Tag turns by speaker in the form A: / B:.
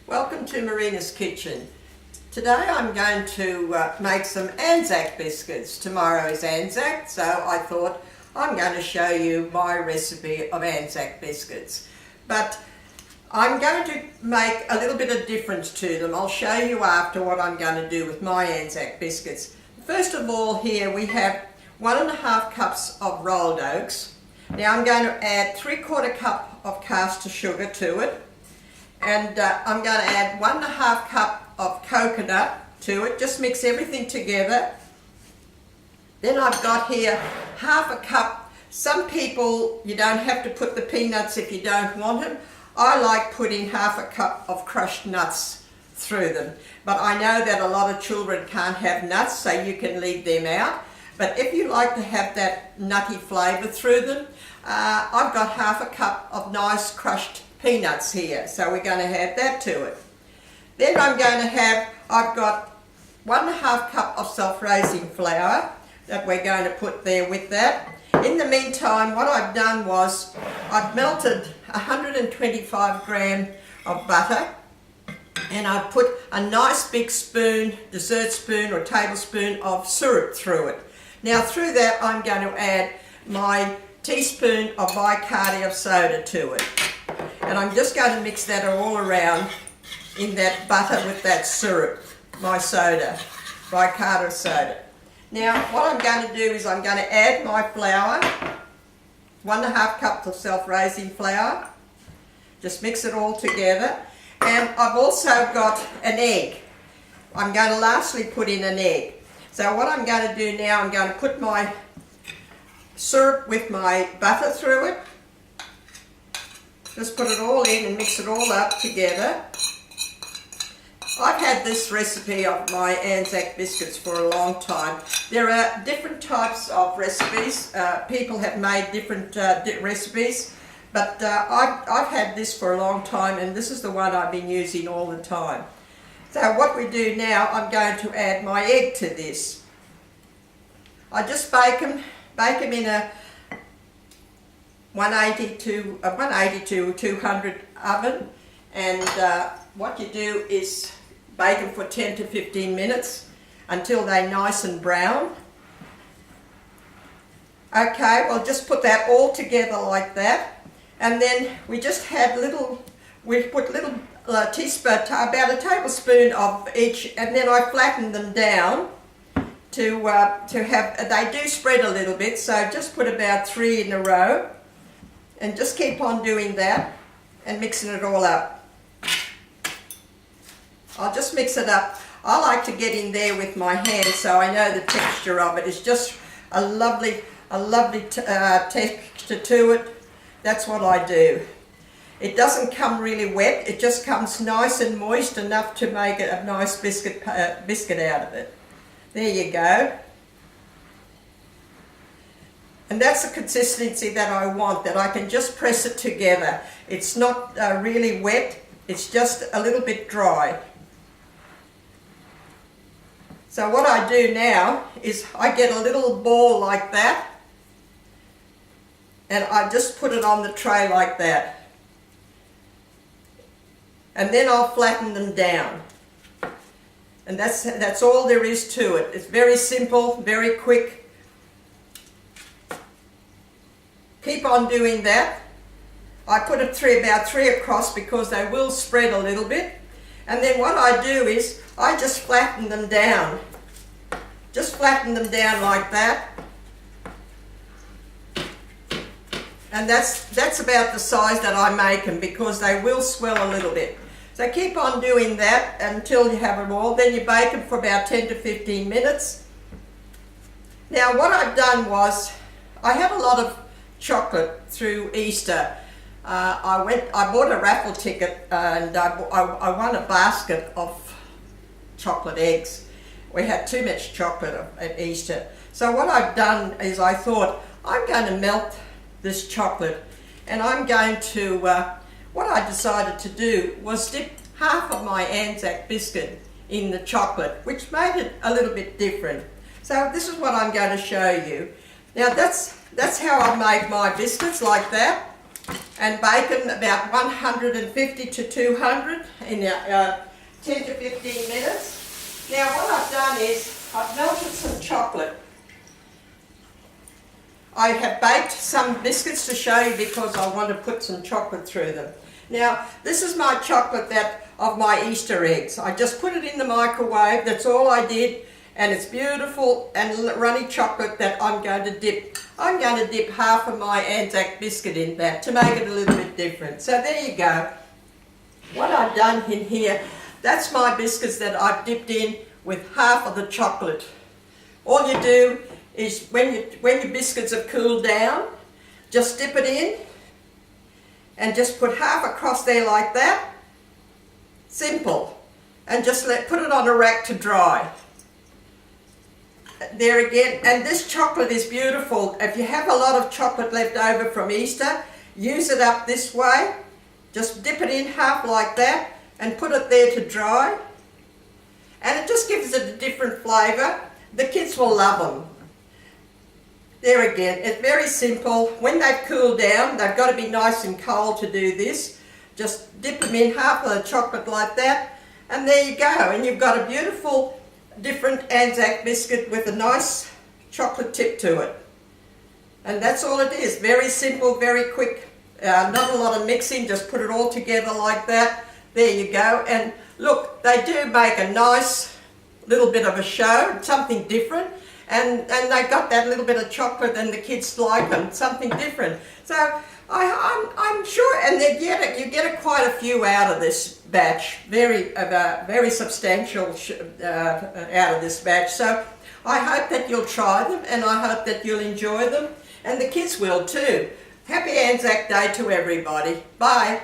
A: Welcome to Marina's Kitchen. Today I'm going to make some Anzac biscuits. Tomorrow is Anzac, so I thought I'm going to show you my recipe of Anzac biscuits. But I'm going to make a little bit of difference to them. I'll show you after what I'm going to do with my Anzac biscuits. First of all, here we have 1.5 cups of rolled oats. Now I'm going to add 3/4 cup of caster sugar to it. And I'm going to add 1.5 cup of coconut to it. Just mix everything together. Then I've got here 1/2 cup. Some people, you don't have to put the peanuts if you don't want them. I like putting 1/2 cup of crushed nuts through them. But I know that a lot of children can't have nuts, so you can leave them out. But if you like to have that nutty flavour through them, I've got 1/2 cup of nice crushed peanuts here, so we're going to add that to it. Then I've got 1.5 cup of self-raising flour that we're going to put there with that. In the meantime, what I've done was I've melted 125 gram of butter, and I've put a nice big spoon, dessert spoon or tablespoon of syrup through it. Now through that I'm going to add my teaspoon of bicarb soda to it. And I'm just going to mix that all around in that butter with that syrup, my soda, bicarb soda. Now what I'm going to do is I'm going to add my flour, 1.5 cups of self-raising flour. Just mix it all together. And I've also got an egg. I'm going to lastly put in an egg. So what I'm going to do now, I'm going to put my syrup with my butter through it. Just put it all in and mix it all up together. I've had this recipe of my Anzac biscuits for a long time. There are different types of recipes. People have made different recipes, but I've had this for a long time, and this is the one I've been using all the time. So what we do now, I'm going to add my egg to this. I just bake them in a 180 to 200 oven, and what you do is bake them for 10 to 15 minutes until they're nice and brown. Okay, well just put that all together like that, and then we just had we put little teaspoon, about a tablespoon of each, and then I flatten them down to have, they do spread a little bit, so just put about 3 in a row. And just keep on doing that and mixing it all up. I'll just mix it up. I like to get in there with my hand so I know the texture of it. It's just a lovely texture to it. That's what I do. It doesn't come really wet. It just comes nice and moist enough to make it a nice biscuit out of it. There you go. And that's the consistency that I want, that I can just press it together. It's not really wet, it's just a little bit dry. So what I do now is I get a little ball like that, and I just put it on the tray like that. And then I'll flatten them down. And that's all there is to it. It's very simple, very quick. Keep on doing that. I put it about 3 across because they will spread a little bit. And then what I do is I just flatten them down. Just flatten them down like that. And that's about the size that I make them, because they will swell a little bit. So keep on doing that until you have them all. Then you bake them for about 10 to 15 minutes. Now what I've done was, I had a lot of chocolate through Easter. I bought a raffle ticket, and I won a basket of chocolate eggs. We had too much chocolate at Easter. So what I've done is I thought, I'm going to melt this chocolate, and I'm going to, what I decided to do was dip half of my Anzac biscuit in the chocolate, which made it a little bit different. So this is what I'm going to show you. Now that's how I make my biscuits, like that. and bake them about 150 to 200 in 10 to 15 minutes. Now what I've done is I've melted some chocolate. I have baked some biscuits to show you because I want to put some chocolate through them. Now this is my chocolate of my Easter eggs. I just put it in the microwave, that's all I did, and it's beautiful and runny chocolate that I'm going to dip. I'm going to dip half of my Anzac biscuit in that to make it a little bit different. So there you go. What I've done in here, that's my biscuits that I've dipped in with half of the chocolate. All you do is when your biscuits have cooled down, just dip it in and just put half across there like that. Simple. And just put it on a rack to dry. There again, and this chocolate is beautiful. If you have a lot of chocolate left over from Easter, use it up this way. Just dip it in half like that and put it there to dry. And it just gives it a different flavour. The kids will love them. There again, it's very simple. When they've cooled down, they've got to be nice and cold to do this. Just dip them in half of the chocolate like that, and there you go. And you've got a beautiful, different Anzac biscuit with a nice chocolate tip to it. And that's all it is. Very simple, very quick. Not a lot of mixing, just put it all together like that. There you go. And look, they do make a nice little bit of a show, something different. And they've got that little bit of chocolate and the kids like them, something different. So I'm sure, and you get quite a few out of this batch, very substantial out of this batch. So I hope that you'll try them and I hope that you'll enjoy them and the kids will too. Happy Anzac Day to everybody. Bye.